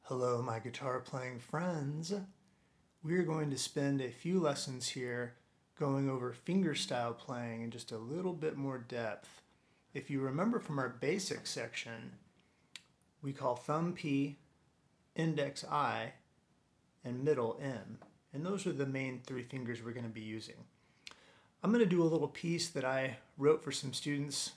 Hello, my guitar playing friends. We're going to spend a few lessons here going over fingerstyle playing in just a little bit more depth. If you remember from our basic section, we call thumb P, index I, and middle M. And those are the main three fingers we're going to be using. I'm going to do a little piece that I wrote for some students.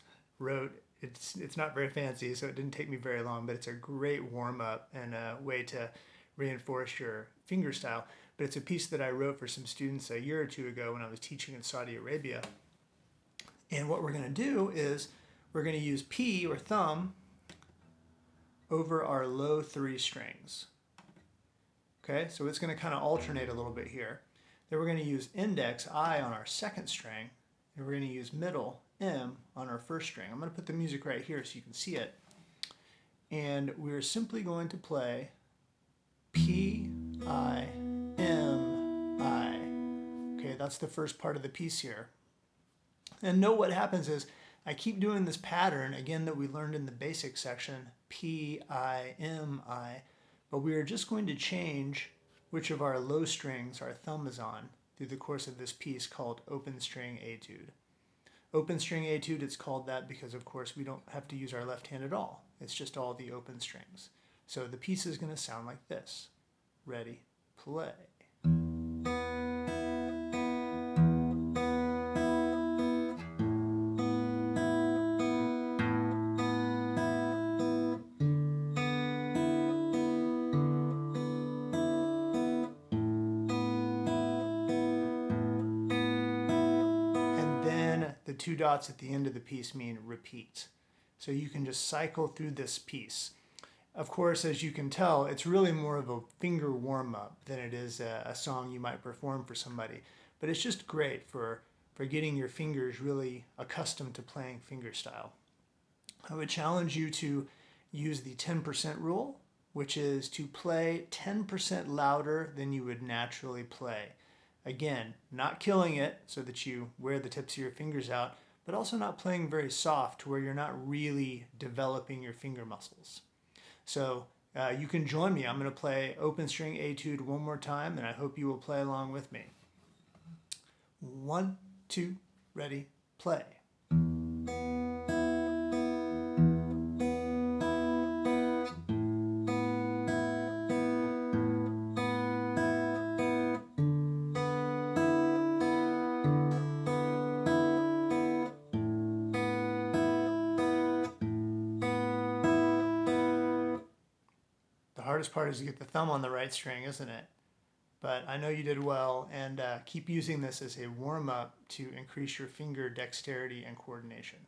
It's not very fancy, so it didn't take me very long, but it's a great warm-up and a way to reinforce your fingerstyle. But it's a piece that I wrote for some students a year or two ago when I was teaching in Saudi Arabia. And what we're going to do is we're going to use P, or thumb, over our low three strings. Okay, so it's going to kind of alternate a little bit here. Then we're going to use index I on our second string, and we're going to use middle M on our first string. I'm going to put the music right here so you can see it. And we're simply going to play P, I, M, I. Okay, that's the first part of the piece here. And note what happens is I keep doing this pattern, again, that we learned in the basic section, P, I, M, I, but we are just going to change which of our low strings our thumb is on through the course of this piece called open string etude. Open string etude, it's called that because, of course, we don't have to use our left hand at all. It's just all the open strings. So the piece is going to sound like this. Ready, play. The two dots at the end of the piece mean repeat. So you can just cycle through this piece. Of course, as you can tell, it's really more of a finger warm-up than it is a song you might perform for somebody. But it's just great for getting your fingers really accustomed to playing fingerstyle. I would challenge you to use the 10% rule, which is to play 10% louder than you would naturally play. Again, not killing it so that you wear the tips of your fingers out, but also not playing very soft to where you're not really developing your finger muscles. So you can join me. I'm going to play open string etude one more time, and I hope you will play along with me. 1, 2, ready, play. The hardest part is to get the thumb on the right string, isn't it? But I know you did well, and keep using this as a warm-up to increase your finger dexterity and coordination.